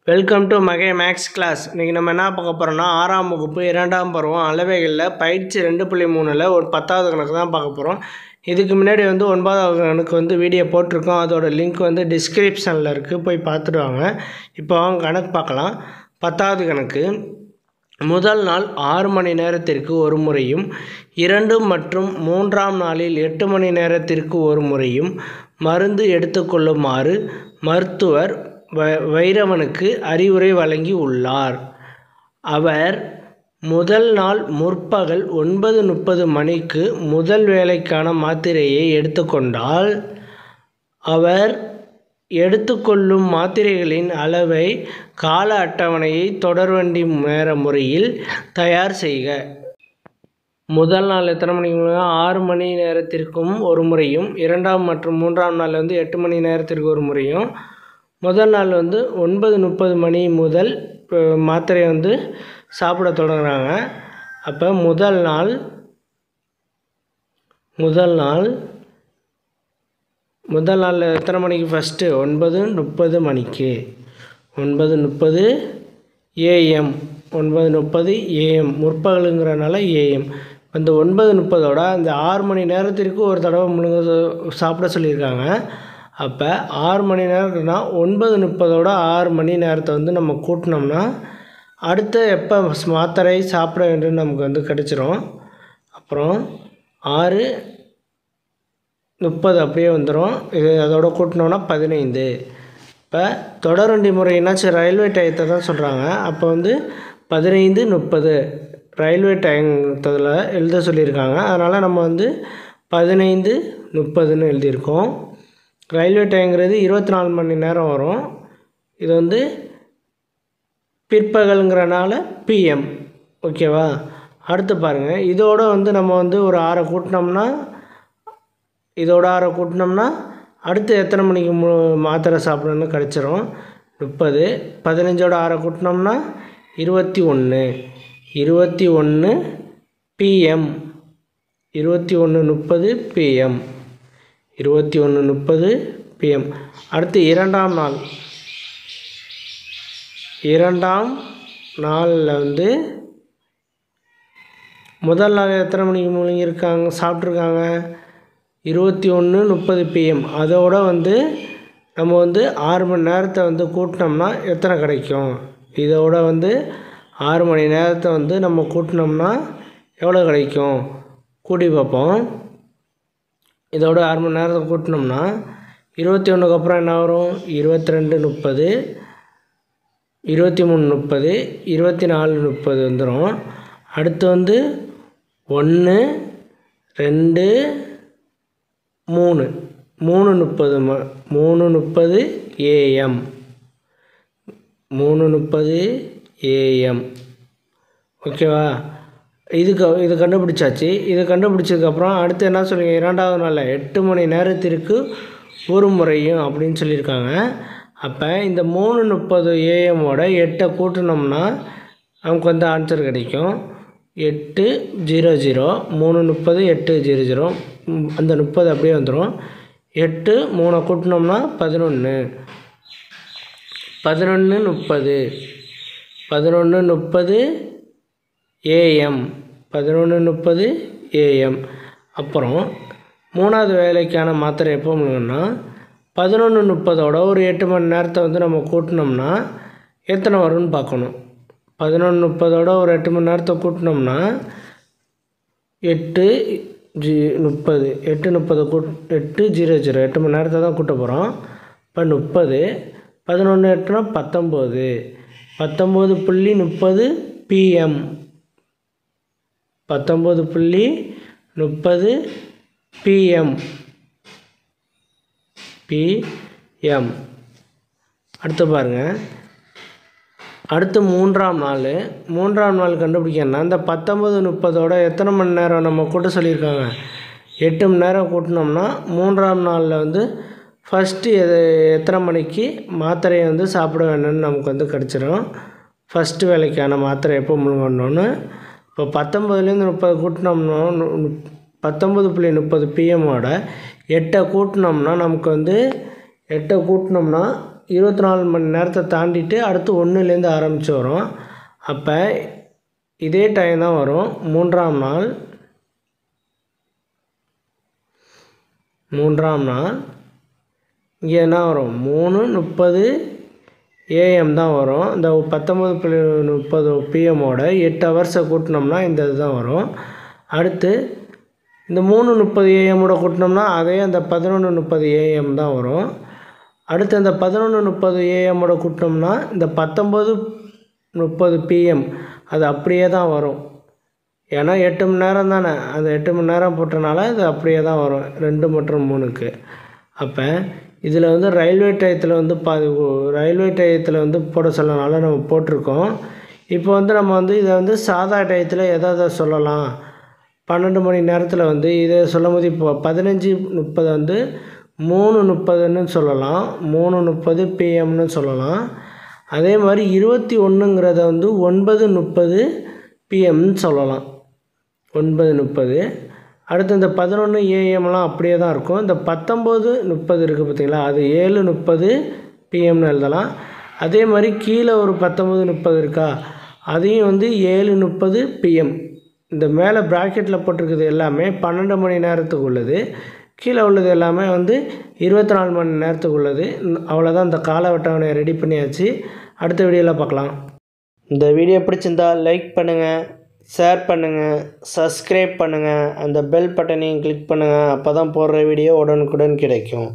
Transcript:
Welcome to மகே maths class. இன்றைக்கி நம்ம என்ன பார்க்க போகிறோம்னா 6ஆம் வகுப்பு 2ஆம் பருவம் அளவைகளில் பயிற்சி 2.3ல் ஒரு 10வது கணக்கு தான் பார்க்க போகிறோம். இதுக்கு முன்னாடி 9வது கணக்கு வீடியோ போட்டிருக்கோம். அதோட லிங்க் டிஸ்கிரிப்ஷனில் இருக்குது, போய் பார்த்துட்டு வாங்க. இப்போ கணக்கு பார்க்கலாம். 10வது கணக்கு. முதல் நாள் 6 மணி நேரத்திற்கு ஒரு முறையும் 2 மற்றும் 3ஆம் நாளில் 8 மணி நேரத்திற்கு ஒரு முறையும் மருந்து எடுத்துக்கொள்ளுமாறு மருத்துவர் வைரவனுக்கு அறிவுரை வழங்கி உள்ளார். அவர் முதல் நாள் முற்பகல் 9:30 மணிக்கு முதல் வேளைக்கான மாத்திரையை எடுத்துக்கொண்டால் அவர் எடுத்துக்கொள்ளும் மாத்திரைகளின் அளவை கால அட்டவணையை தொடர்வண்டி நேர முறையில் தயார் செய்க. முதல் நாள் எத்தனை மணிக்கு? 6 மணி நேரத்திற்கும் ஒரு முறையும், 2ஆம் மற்றும் 3ஆம் நாள் 8 மணி நேரத்திற்கு ஒரு முறையும், முதல் நாள் 9:30 மணி முதல் மாத்திரை சாப்பிட தொடங்குறாங்க. அப்போ முதல் நாள் எத்தனை மணிக்கு? ஃபஸ்ட்டு 9:30 மணிக்கு, 9:30 AM, 9:30 AM, முற்பகலுங்கிறனால AM. அந்த 9:30ஓட அந்த 6 மணி நேரத்திற்கு ஒரு தடவை சாப்பிட சொல்லியிருக்காங்க. அப்போ 6 மணி நேரம்னா 9:30ஓட 6 மணி நேரத்தை நம்ம கூட்டினோம்னா அடுத்த எப்போ மாத்திரை சாப்பிட வேண்டும் நமக்கு கிடச்சிரும். அப்புறம் 6:30 அப்படியே வந்துடும். இது அதோட கூட்டினோம்னா 15. இப்போ தொடர்வண்டி முறை என்னாச்சு? ரயில்வே டயத்தை தான் சொல்கிறாங்க. அப்போ 15:30 ரயில்வே டயத்தில் எழுத சொல்லியிருக்காங்க. அதனால் நம்ம 15:30ன்னு எழுதியிருக்கோம். ரயில்வே டைங்கிறது 24 மணி நேரம் வரும். இது பிற்பகலுங்கிறனால PM. ஓகேவா? அடுத்து பாருங்கள். இதோட நம்ம ஒரு 6 கூட்டினோம்னா, இதோட 6 கூட்டினோம்னா அடுத்து எத்தனை மணிக்கு மாத்திரை சாப்பிடணும்னு கிடச்சிரும்? 30. 15ஓட 6 கூட்டினோம்னா 21 PM. 21:30 PM. 21:30 PM. அடுத்து 2ஆம் நாள். 2ஆம் நாளில் முதல் நாள் எத்தனை மணிக்கு முழுங்கியிருக்காங்க சாப்பிட்ருக்காங்க? 21:30 PM. அதோட நம்ம 6 மணி நேரத்தை கூட்டினோம்னா எத்தனை கிடைக்கும்? இதோட 6 மணி நேரத்தை நம்ம கூட்டினோம்னா எவ்வளோ கிடைக்கும்? கூட்டி பார்ப்போம். இதோட 6 மணி நேரத்தை கூட்டினோம்னா 21க்கு அப்புறம் என்ன வரும்? 22:30, 23:30, 24:30 வந்துடும். அடுத்து 1, 2, 3, 3:30 AM. 3:30 AM. ஓகேவா? இது கண்டுபிடிச்சாச்சு. இது கண்டுபிடிச்சதுக்கப்புறம் அடுத்து என்ன சொல்லுங்க? 2ஆவது நாளில் 8 மணி நேரத்திற்கு ஒரு முறையும் அப்படின்னு சொல்லியிருக்காங்க. அப்போ இந்த 3:30 AM-ஓட 8 கூட்டினோம்னா நமக்கு ஆன்சர் கிடைக்கும். 8:00. 3:30 8:00. அந்த 30 அப்படியே வந்துடும். 8 3 கூட்டினோம்னா 11. 11:30 AM. 11:30 AM. அப்புறம் 3ஆவது வேலைக்கான மாத்திரை எப்போ முழுங்கன்னா 11:30ஓட ஒரு 8 மணி நேரத்தை நம்ம கூட்டினோம்னா எத்தனை வரும்னு பார்க்கணும். 11:30ஓட ஒரு 8 மணி நேரத்தை கூட்டினோம்னா 8:30. 8:00 மணி நேரத்தை தான் கூட்ட போகிறோம். இப்போ 30. 11 8னா 19. 19:30 PM. 19:30 PM. அடுத்து பாருங்கள். அடுத்து 3ஆம் நாள் கண்டுபிடிக்கணும்னா இந்த 19:30ஓட எத்தனை மணி நேரம் நம்ம கூட்ட சொல்லியிருக்காங்க? 8 மணி நேரம் கூட்டினோம்னா 3ஆம் நாளில் ஃபஸ்ட்டு எத்தனை மணிக்கு மாத்திரையை சாப்பிட வேணும்னு நமக்கு கிடச்சிரும். ஃபஸ்ட்டு வேலைக்கான மாத்திரை எப்போ முழுங்கணும்னு. இப்போ 19லேருந்து 30 கூட்டினோம்னா 19:30 PM-ஓட 8 கூட்டினோம்னா நமக்கு 8 கூட்டினோம்னா 24 மணி நேரத்தை தாண்டிட்டு அடுத்து 1லேருந்து ஆரம்பித்து வரும். அப்போ இதே டைம் தான் வரும். மூன்றாம் நாள் இங்கே என்ன வரும்? 3:30 AM தான் வரும். இந்த 19:30 PM-ஓட 8 ஹவர்ஸை கூட்டினோம்னா இந்த இதுதான் வரும். அடுத்து இந்த 3:30 AM-ஓட கூட்டினோம்னா அதே அந்த 11:30 AM தான் வரும். அடுத்து அந்த 11:30 AM-ஓட கூட்டினோம்னா இந்த 19:30 PM அது அப்படியே தான் வரும். ஏன்னா 8 மணி நேரம் தானே, அந்த 8 மணி நேரம் போட்டனால இது அப்படியே தான் வரும் 2 மற்றும் 3க்கு. அப்போ இதில் வந்து ரயில்வே டயத்தில் வந்து ரயில்வே டயத்தில் வந்து போட சொல்லனால நம்ம போட்டிருக்கோம். இப்போ வந்து நம்ம வந்து இதை வந்து சாதா டயத்தில் எதை சொல்லலாம்? 12 மணி நேரத்தில் வந்து இதை சொல்லும்போது இப்போ 15:30 வந்து 3:30ன்னு சொல்லலாம், 3:30 PM-னு சொல்லலாம். அதே மாதிரி 21ங்கிறத வந்து 9:30 PM-னு சொல்லலாம், 9:30. அடுத்து இந்த 11 AM-லாம் அப்படியே தான் இருக்கும். இந்த 19:30 இருக்குது பார்த்தீங்களா, அது 7:30 PM-னு எழுதலாம். அதே மாதிரி கீழே ஒரு 19:30 இருக்கா, அதையும் வந்து 7:30 PM. இந்த மேலே ப்ராக்கெட்டில் போட்டிருக்குது எல்லாமே 12 மணி நேரத்துக்கு உள்ளது, கீழே உள்ளது எல்லாமே வந்து 24 மணி நேரத்துக்கு உள்ளது. அவ்வளோதான், இந்த கால அட்டவணையை ரெடி பண்ணியாச்சு. அடுத்த வீடியோவில் பார்க்கலாம். இந்த வீடியோ பிடிச்சிருந்தா லைக் பண்ணுங்கள், ஷேர் பண்ணுங்கள், சப்ஸ்கிரைப் பண்ணுங்கள், அந்த பெல் பட்டனையும் கிளிக் பண்ணுங்கள். அப்போ தான் போடுற வீடியோ உடனுக்குடன் கிடைக்கும்.